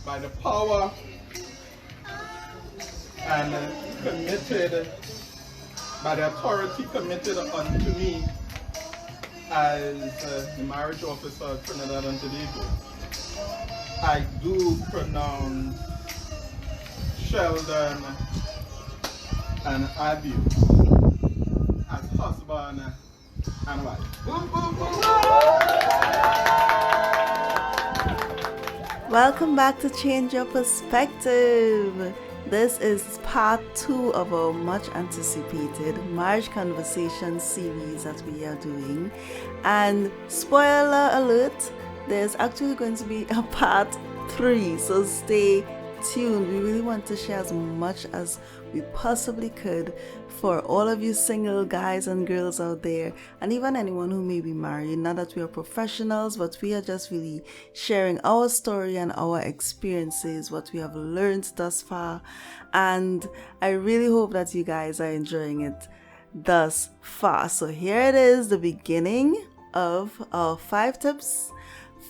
by the power and committed by the authority committed unto me as the marriage officer of Trinidad and Tobago, I do pronounce Sheldon and Abby as husband and wife. Boom, boom, boom. Welcome back to Change Your Perspective. This is part 2 of our much anticipated marriage conversation series that we are doing. And spoiler alert, there's actually going to be a part 3, so stay tuned. We really want to share as much as we possibly could for all of you single guys and girls out there, and even anyone who may be married. Not that we are professionals, but we are just really sharing our story and our experiences, what we have learned thus far, and I really hope that you guys are enjoying it thus far. So here it is, the beginning of our 5 tips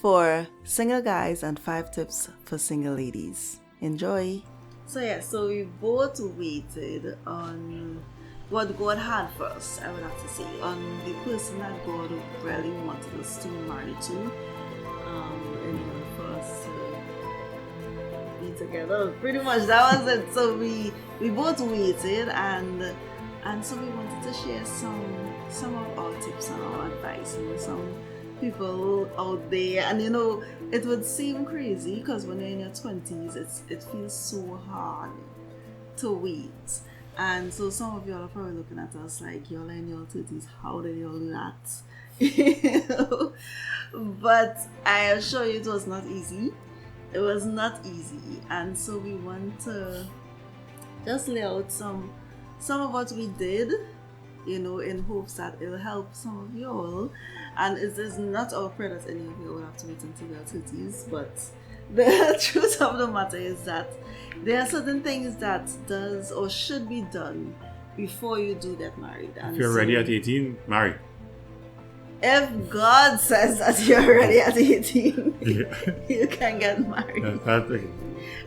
for single guys and 5 tips for single ladies. Enjoy. So we both waited on what God had for us, I would have to say, on the person that God really wanted us to marry to, in order for us to be together. Pretty much that was it. So we both waited, and so we wanted to share some of our tips and our advice, some people out there. And it would seem crazy because when you're in your 20s, it feels so hard to wait. And so some of y'all are probably looking at us like, y'all are in your 30s, how did y'all do that? But I assure you it was not easy. It was not easy. And so we want to just lay out some of what we did, in hopes that it'll help some of y'all. And it is not our prayer that any of you will have to wait until your 30s, but the truth of the matter is that there are certain things that does or should be done before you do get married. And if you're ready at 18, marry. If God says that you're ready at 18, you can get married.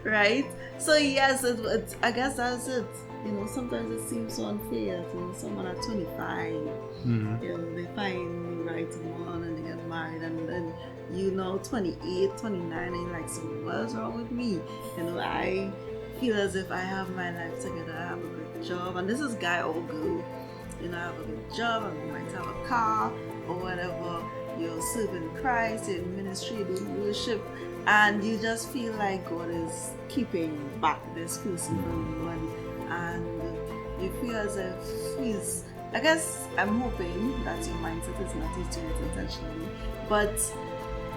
Right? So yes, I guess that's it. Sometimes it seems so unfair that someone at 25, they find the right one and they get married, and then 28, 29, and you're like, so what's wrong with me? I feel as if I have my life together, I have a good job, and this is guy or girl. I have a good job, and you might have a car or whatever. You're serving Christ, you're in ministry, you're doing worship, and you just feel like God is keeping back this person from you, and you feel as if I guess I'm hoping that your mindset is not he's doing it intentionally, but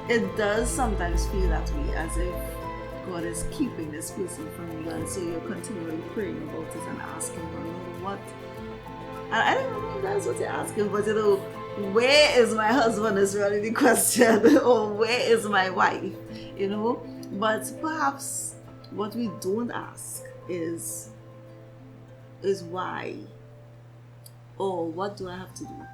it does sometimes feel that way, as if God is keeping this person from you, and so you're continually praying about it and asking, what? And I don't know if that's what you're asking, but where is my husband is really the question, or where is my wife? But perhaps what we don't ask is why, or what do I have to do?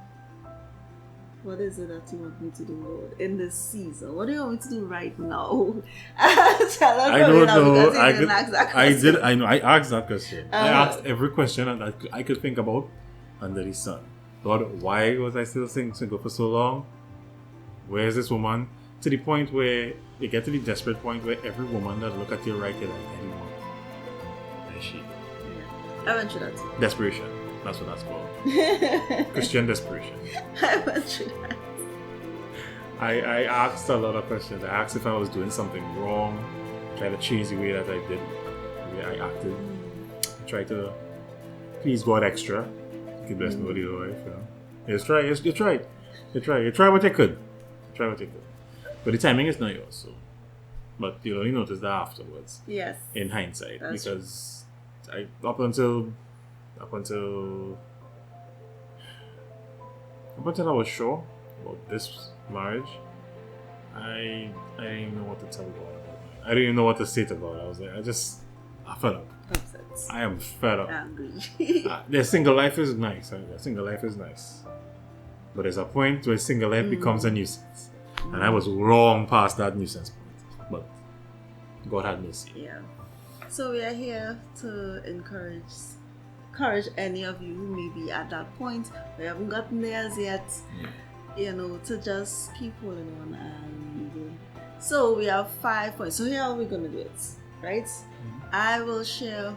What is it that you want me to do, Lord, in this season? What do you want me to do right now? I don't know. I know. I asked that question. I asked every question that I could think about under the sun. Lord, why was I still single for so long? Where is this woman? To the point where you get to the desperate point where every woman that look at you right, you're like, anyone. There she. I went through that. Desperation. That's what that's called. Christian desperation. I went through that. I asked a lot of questions. I asked if I was doing something wrong. Tried to change the way that I did, the way I acted. I tried to please God extra. You could bless nobody life, You try what you could. But the timing is not yours, so. But you'll only notice that afterwards. Yes. In hindsight. That's because up until I was sure about this marriage, I didn't even know what to tell God about it. I didn't even know what to say to God. I was like, I fed up. I am fed up. Angry. The single life is nice. Single life is nice. But there's a point where single life becomes a nuisance. And I was long past that nuisance point. But God had mercy. Yeah. So we are here to encourage any of you who may be at that point, we haven't gotten there as yet, to just keep holding on. And so we have 5 points. So here we're gonna do it, right? I will share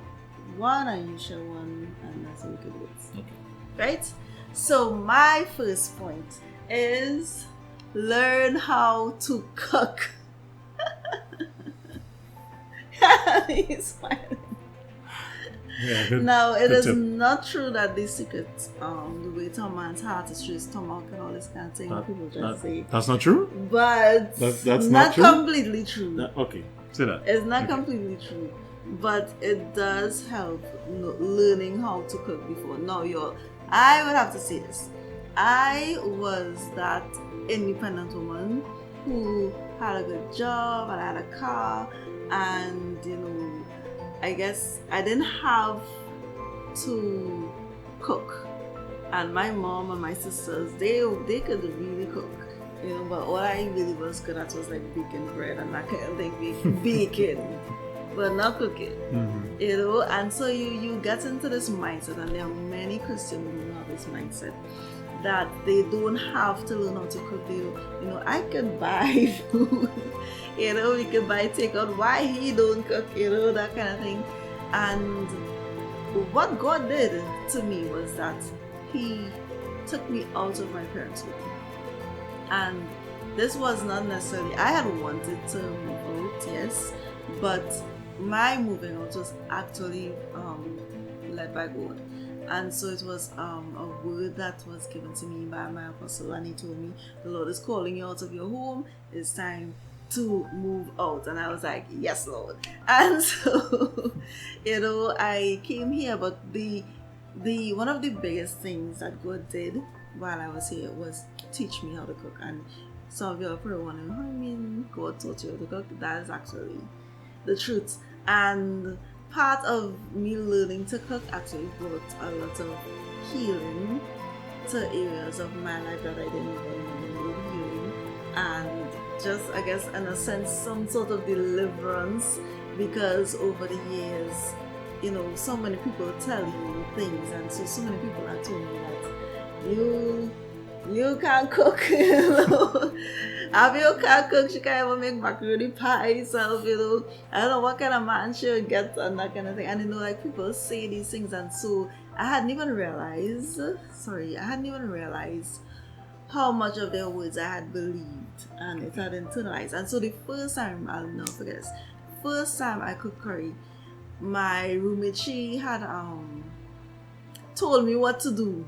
one and you share one, and that's how we can do it. Okay. Right? So my first point is learn how to cook. He's smiling. Yeah, good, Now, it good is tip. not true that the secret, the way to a man's heart is through his stomach and all this kind of thing. People just say. That's not true? But That's not not true? completely true. Okay, say that. It's not Okay. completely true. But it does help learning how to cook before. Now, I would have to say this. I was that independent woman who had a good job and I had a car, and I guess I didn't have to cook. And my mom and my sisters, they could really cook, but all I really was good at was like baking bread and that kind of thing, baking, but not cooking. And so you get into this mindset, and there are many Christian women who have this mindset that they don't have to learn how to cook. I can buy food, we can buy takeout. Why he don't cook, that kind of thing. And what God did to me was that He took me out of my parents' home. And this was not necessarily, I had wanted to move out, yes, but my moving out was actually led by God. And so it was a word that was given to me by my apostle, and he told me, the Lord is calling you out of your home. It's time to move out. And I was like, yes, Lord. And so, I came here, but the one of the biggest things that God did while I was here was teach me how to cook. And some of you are probably wondering, how you mean God taught you how to cook? That is actually the truth. And part of me learning to cook actually brought a lot of healing to areas of my life that I didn't even know needed healing, and just, I guess, in a sense, some sort of deliverance, because over the years, so many people tell you things, and so many people have told me that you can't cook, Abby can't cook, she can't even make macaroni pie herself, I don't know what kind of man she'll get and that kind of thing. And like people say these things, and so I hadn't even realized how much of their words I had believed, and it had internalized. And so the first time, I'll never forget this, first time I cooked curry, my roommate, she had told me what to do.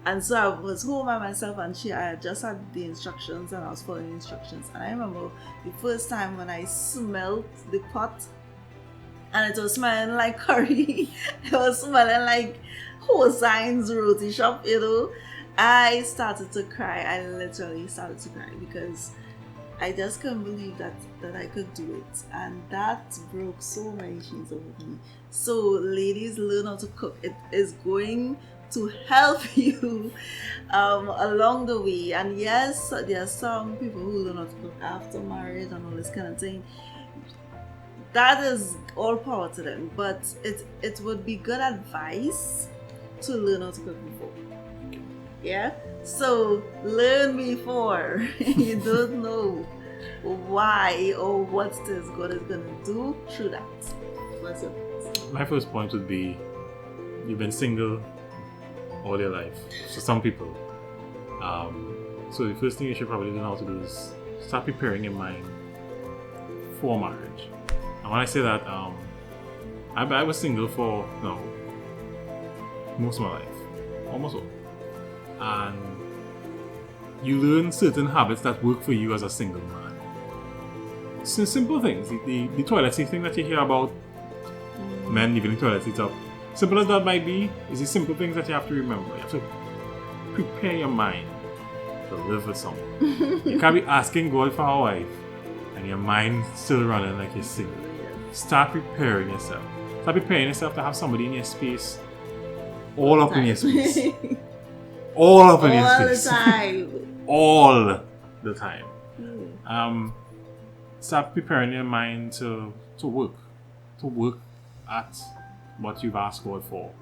And so I was home by myself, and I just had the instructions, and I was following the instructions. And I remember the first time when I smelled the pot, and it was smelling like curry. It was smelling like Hoseins roti shop, I started to cry. I literally started to cry, because I just couldn't believe that I could do it. And that broke so many chains over me. So ladies, learn how to cook. It is going to help you along the way. And yes, there are some people who learn how to cook after marriage and all this kind of thing. That is all power to them, but it would be good advice to learn how to cook before. Yeah? So learn before. You don't know why or what this God is going to do through that. What's your point? My first point would be, you've been single all your life. So some people. So the first thing you should probably learn how to do is start preparing your mind for marriage. And when I say that, I was single for most of my life, almost all. And you learn certain habits that work for you as a single man. So simple things, the toilet seat thing that you hear about, men leaving the toilet seats up. Simple as that might be, is the simple things that you have to remember. You have to prepare your mind to live with someone. You can't be asking God for a wife and your mind still running like you're single. Start preparing yourself. Start preparing yourself to have somebody in your space, all up in your space. All up in your space. All the time. All the time. start preparing your mind to work at what you've asked God for.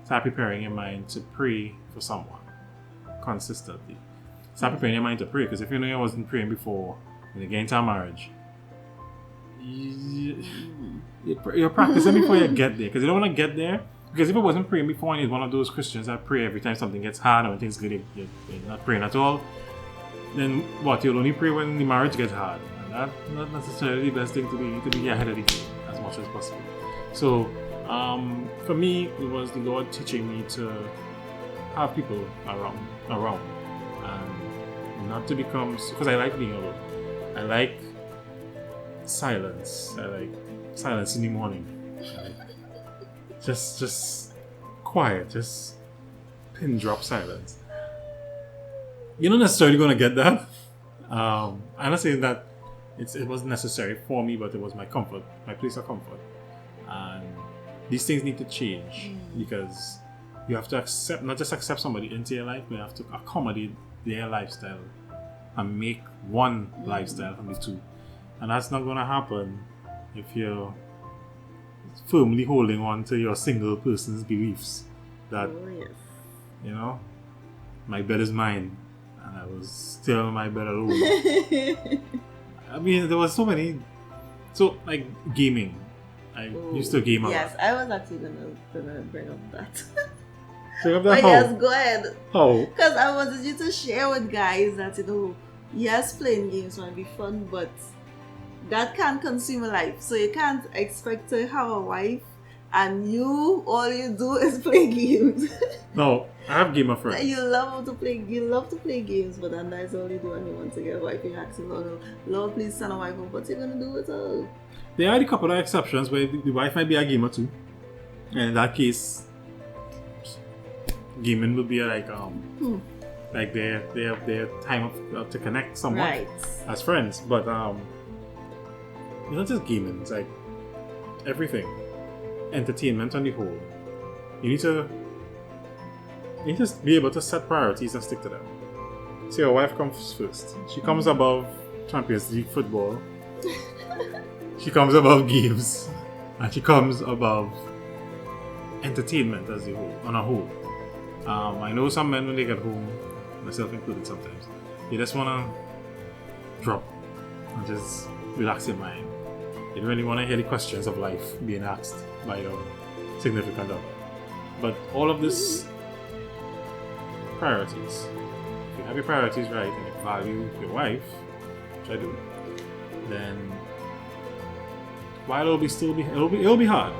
Start preparing your mind to pray for someone consistently. Start preparing your mind to pray, because if you know you wasn't praying before when you get into a marriage, you're practicing before you get there, because you don't want to get there. Because if it wasn't praying before and you're one of those Christians that pray every time something gets hard or when things good, you're not praying at all, then what? You'll only pray when the marriage gets hard. And that's not necessarily the best thing to be ahead of the game as much as possible. So, for me, it was the Lord teaching me to have people around, and not to become, because I like being alone. I like silence. I like silence in the morning. Just quiet, just pin drop silence. You're not necessarily going to get that. I'm not saying that it wasn't necessary for me, but it was my comfort, my place of comfort. And these things need to change, because you have to accept, not just accept somebody into your life, but you have to accommodate their lifestyle and make one lifestyle from the two. And that's not going to happen if you're firmly holding on to your single person's beliefs that, you know, my bed is mine and I was still in my bed alone. I mean, there was so many. So, like, gaming. I used to game a lot. Yes, I was actually gonna bring up that. Bring up that But how? yes, go ahead. How? Because I wanted you to share with guys that, you know, yes, playing games might be fun, but that can't consume a life. So you can't expect to have a wife and all you do is play games. No, I have gamer friends. You love to play games, but then that's all you do, and you want to get a wife. You ask Lord, please send a wife. What you gonna do with her? There are a couple of exceptions where the wife might be a gamer too, and in that case, gaming will be like their time to connect somewhat as friends. But it's not just gaming; it's like everything, entertainment on the whole. You need to be able to set priorities and stick to them. So your wife comes first. She comes above Champions League football. She comes above games, and she comes above entertainment as a whole, on a whole. I know some men, when they get home, myself included sometimes, you just want to drop and just relax your mind. You don't really want to hear the questions of life being asked by your significant other. But all of this, priorities. If you have your priorities right and you value your wife, which I do, then while it'll be hard.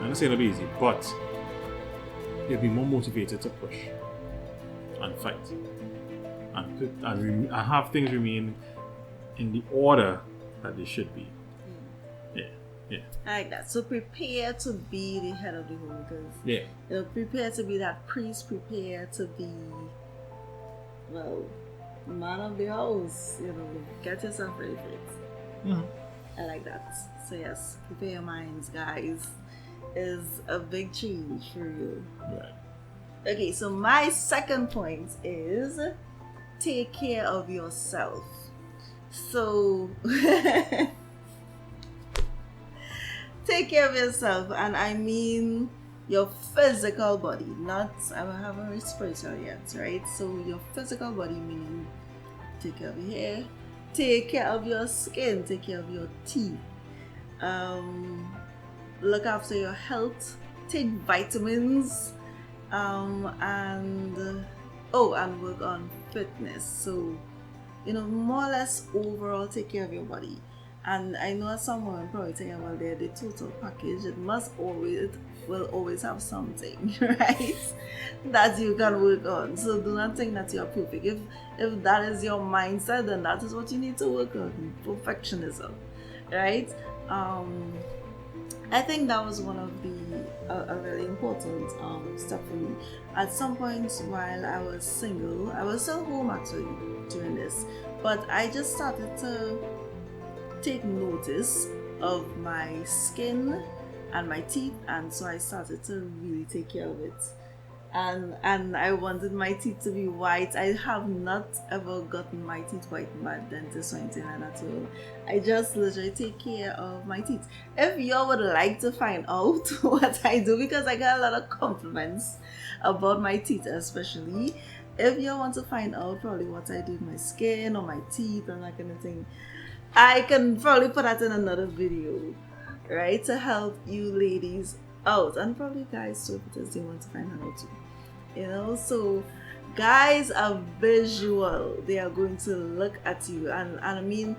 I'm not saying it'll be easy, but you'll be more motivated to push and fight and have things remain in the order that they should be. Yeah. I like that. So prepare to be the head of the home, because prepare to be that priest. Prepare to be, man of the house. Get yourself ready for it. Mm-hmm. I like that. So yes, prepare your minds, guys. Is a big change for you. Right. Okay, so my second point is take care of yourself. So take care of yourself, and I mean your physical body, not I haven't reached spiritual yet, right? So your physical body meaning take care of your hair, take care of your skin, take care of your teeth, look after your health, take vitamins, and work on fitness. So, more or less overall take care of your body. And I know someone probably thinking, well, they're the total package. It will always have something, right? That you can work on. So do not think that you're perfect. If that is your mindset, then that is what you need to work on. Perfectionism, right? I think that was one of a really important step for me. At some point while I was single, I was still home actually doing this, but I just started to take notice of my skin and my teeth, and so I started to really take care of it. and I wanted my teeth to be white. I have not ever gotten my teeth white by dentist or anything like that. So I just literally take care of my teeth. If you would like to find out what I do, because I get a lot of compliments about my teeth, especially if you want to find out probably what I do with my skin or my teeth and that kind of thing, I can probably put that in another video, right, to help you ladies out, and probably guys too, because they want to find out too. You know, so guys are visual. They are going to look at you, and I mean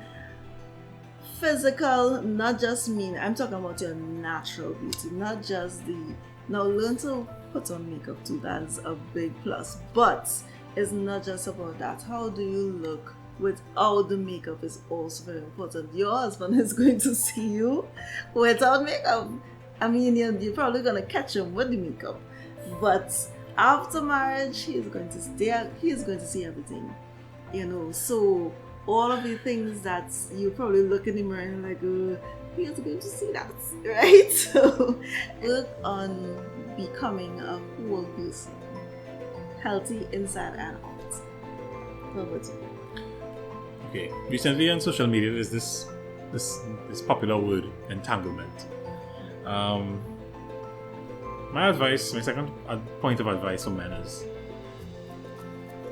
physical, not just mean. I'm talking about your natural beauty, not just the. Now learn to put on makeup too. That's a big plus, but it's not just about that. How do you look without the makeup is also very important. Your husband is going to see you without makeup. I mean, you're probably gonna catch him with the makeup, but after marriage, he's going to see everything, you know. So all of the things that you probably look in the mirror and like, he's going to see that, right? So work on becoming a whole person, healthy inside and out. What about you? Okay, recently on social media there's this popular word, entanglement. My second point of advice for men is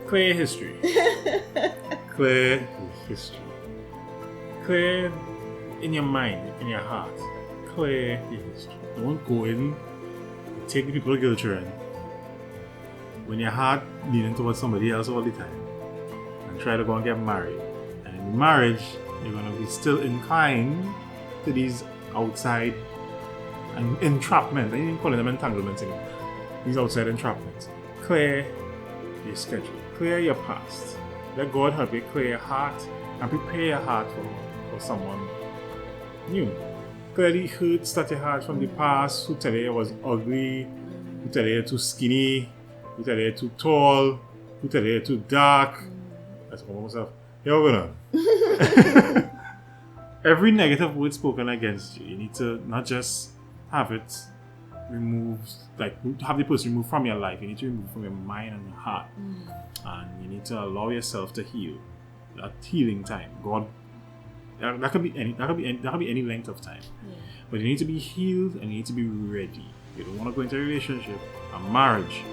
clear history. Clear history. Clear in your mind, in your heart. Clear your history. Don't go in and take the people guilt trip when your heart leaning towards somebody else all the time and try to go and get married. And in marriage, you're going to be still inclined to these outside and entrapment. I didn't call them entanglements anymore. These outside entrapments. Clear your schedule. Clear your past. Let God help you clear your heart and prepare your heart for someone new. Clear the hurts that you had from the past, who tell you you was ugly, who tell you you're too skinny, who tell you you're too tall, who tell you you're too dark. That's all myself. You're gonna. Every negative word spoken against you, you need to not just have it removed, like have the person removed from your life. You need to remove from your mind and your heart, and you need to allow yourself to heal. That healing time, God, that could be any length of time, but you need to be healed and you need to be ready. You don't want to go into a relationship, a marriage,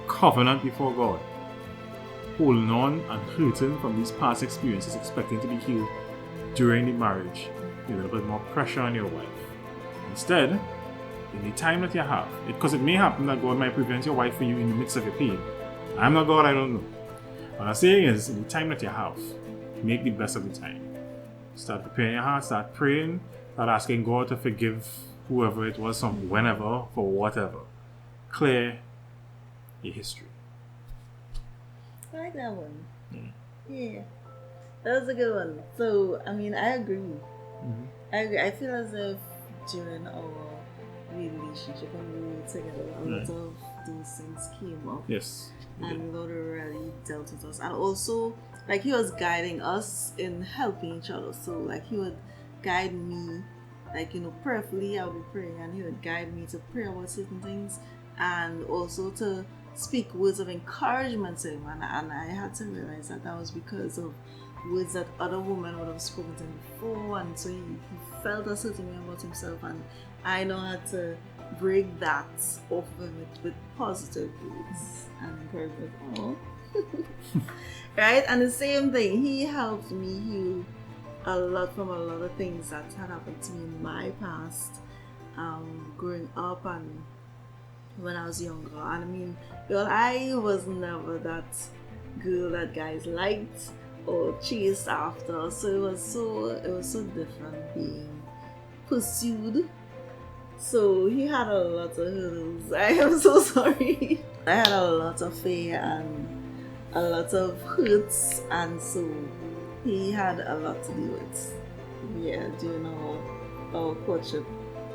covenant before God, holding on and hurting from these past experiences, expecting to be healed during the marriage. You're going to put more pressure on your wife. Instead, in the time that you have, because it may happen that God might prevent your wife from you in the midst of your pain. I'm not God, I don't know. What I'm saying is, in the time that you have, make the best of the time. Start preparing your heart, start praying, start asking God to forgive whoever it was from whenever, for whatever. Clear your history. I like that one. Yeah. That was a good one. So, I mean, I agree. I agree. I feel as if during our relationship when we were together, a lot of those things came up. Yes. And Lord really dealt with us. And also, like, he was guiding us in helping each other. So, like, he would guide me, like, you know, prayerfully. I would be praying, and he would guide me to pray about certain things, and also to speak words of encouragement to him. And I had to realize that was because of words that other women would have spoken to him before, and so he felt a certain way about himself, and I know how to break that off of him with positive words and encouragement. Oh. Right? And the same thing, he helped me heal a lot from a lot of things that had happened to me in my past, growing up and when I was younger. And I mean, well, I was never that girl that guys liked or chased after, so it was so different being pursued. So he had a lot of hurdles. I am so sorry. I had a lot of fear and a lot of hurts, and so he had a lot to deal with. Yeah, during our courtship.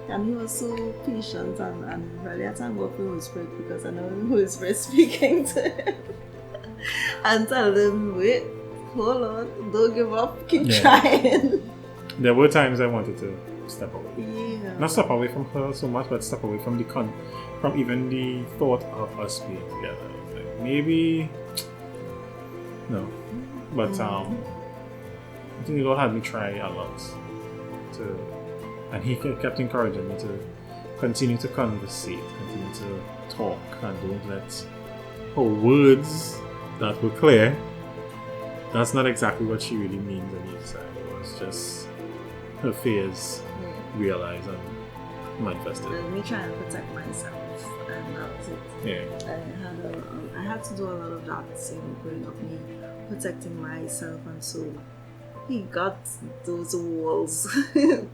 And he was so patient, and really I thank God for the Holy Spirit, because I know the Holy Spirit speaking to him and tell him, wait, hold on, don't give up, keep trying. There were times I wanted to step away. Yeah. Not step away from her so much, but step away from from even the thought of us being together. Like, maybe no, but I think the Lord had me try a lot and He kept encouraging me to continue to conversate, continue to talk, and don't let her words that were clear. That's not exactly what she really means on the inside. It was just her fears realized and manifested. Me trying to protect myself, and that was it. Yeah. I had to do a lot of that, growing up, me protecting myself, and so he got those walls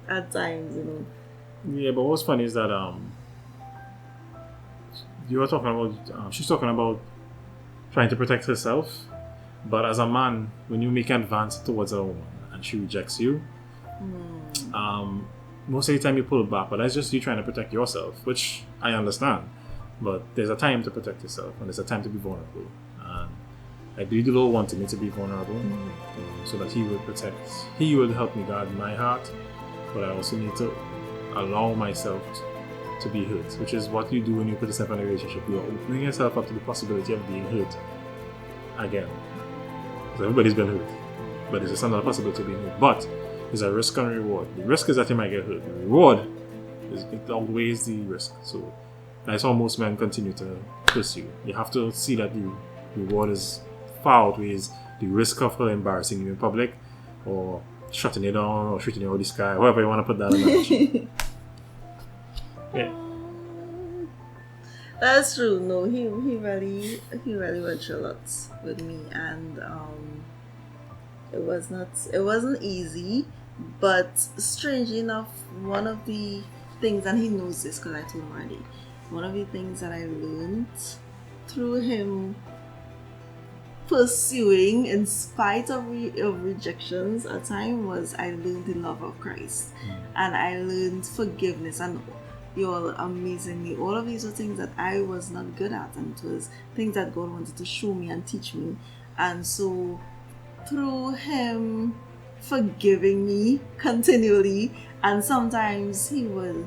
at times, Yeah, but what's funny is that you were talking about she's talking about trying to protect herself, but as a man, when you make an advance towards a woman and she rejects you, most of the time you pull back, but that's just you trying to protect yourself, which I understand. But there's a time to protect yourself, and there's a time to be vulnerable. And I believe the Lord wanted me to be vulnerable, so that He would help me guard my heart, but I also need to allow myself to be hurt, which is what you do when you put yourself in a relationship. You are opening yourself up to the possibility of being hurt again. Because everybody's been hurt, but there's just another possibility of being hurt. But there's a risk and reward. The risk is that you might get hurt. The reward is it outweighs the risk. So that's how most men continue to pursue. You have to see that the reward is far outweighs the risk of her embarrassing you in public, or shutting you down, or shooting you out of the sky, however you want to put that analogy. Yeah. That's true. No, he really went through a lot with me, and it wasn't easy, but strangely enough, one of the things, and he knows this because I told him already, one of the things that I learned through him pursuing in spite of rejections at time was I learned the love of Christ, and I learned forgiveness, and y'all, amazingly, all of these were things that I was not good at, and it was things that God wanted to show me and teach me. And so through him forgiving me continually, and sometimes he would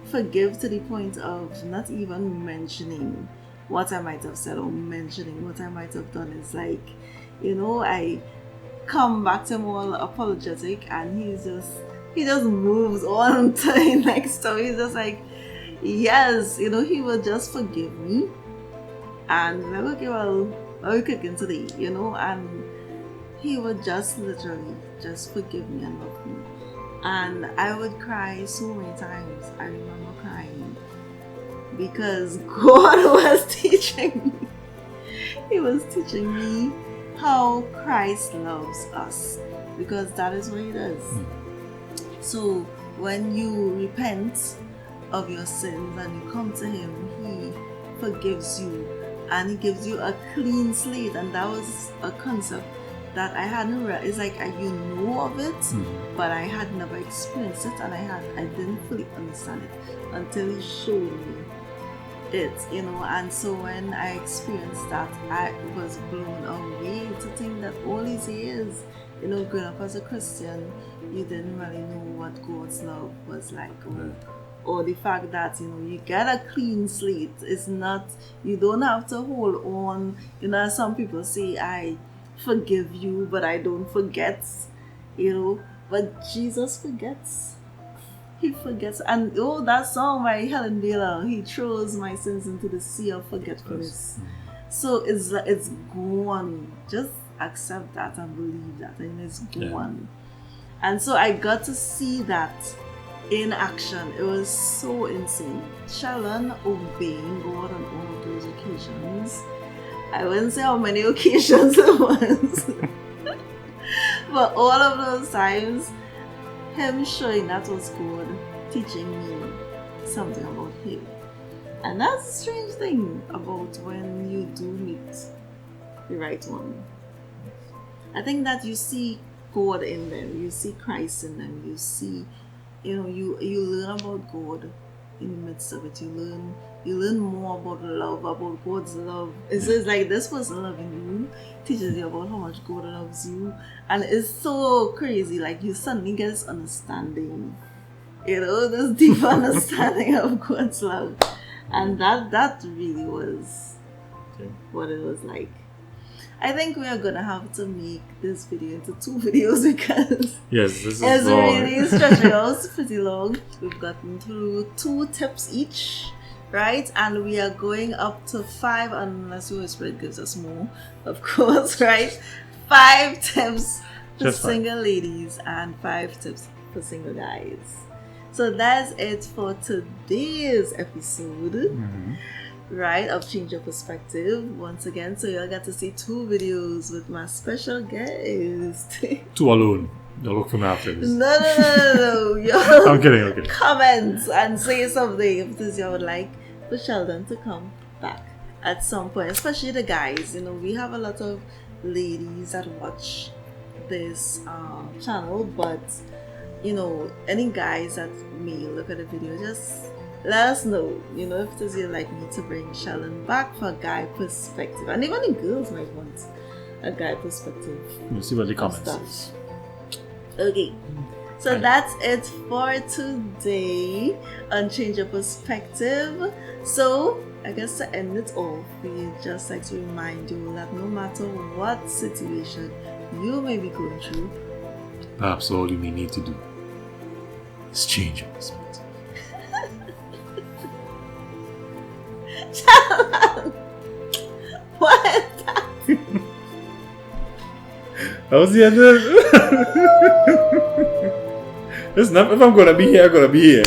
forgive to the point of not even mentioning what I might have said or mentioning what I might have done. It's like, I come back to him all apologetic, and he just moves on to the next story. He's just like, yes, he will just forgive me, and like, okay, well, are we cooking today, and he would just literally just forgive me and love me. And I would cry so many times. I remember crying because God was teaching me. He was teaching me how Christ loves us, because that is what he does. So when you repent of your sins and you come to him, he forgives you and he gives you a clean slate. And that was a concept that I hadn't read. It's like you know of it, but I had never experienced it, and I didn't fully understand it until he showed me it, and so when I experienced that, I was blown away to think that all these years, growing up as a Christian, you didn't really know what God's love was like, or the fact that you get a clean slate. It's not, you don't have to hold on, as some people say, I forgive you but I don't forget, but Jesus forgets. He forgets. And that song by Helen Baylor, he throws my sins into the sea of forgetfulness. So it's gone. Just accept that and believe that, and it's gone. And so I got to see that in action. It was so insane. Sheldon obeying God on all of those occasions. I wouldn't say how many occasions it was, but all of those times, him showing that was God teaching me something about him. And that's a strange thing about when you do meet the right one. I think that you see God in them, you see Christ in them, you see, you learn about God in the midst of it. You learn more about love, about God's love. It's just like this person loving you teaches you about how much God loves you, and it's so crazy. Like you suddenly get this understanding this deep understanding of God's love. And that really was Okay. what it was like. I think we are gonna have to make this video into 2 videos because Yes, this is it's long. really stretching out pretty long. We've gotten through 2 tips each, right? And we are going up to 5 unless your Spirit gives us more, of course, right? 5 tips for Just 5. single ladies and 5 tips for single guys. So that's it for today's episode, Mhm. right, of Change Your Perspective. Once again, so you'll get to see 2 videos with my special guest. 2 alone. Don't look for me after this. No. Y'all I'm kidding. comment and say something if this you would like for Sheldon to come back at some point, especially the guys. We have a lot of ladies that watch this channel, but any guys that may look at the video, just let us know, if it is you'd like me to bring Sheldon back for a guy perspective. And even the girls might want a guy perspective. We'll see what the of comments stuff. is. Okay, so Right. that's it for today on Change Your Perspective. So I guess to end it off, we just like to remind you that no matter what situation you may be going through, Perhaps all you may need to do is change your perspective. what? That was the end of it. Listen, if I'm gonna be here, I'm gonna be here.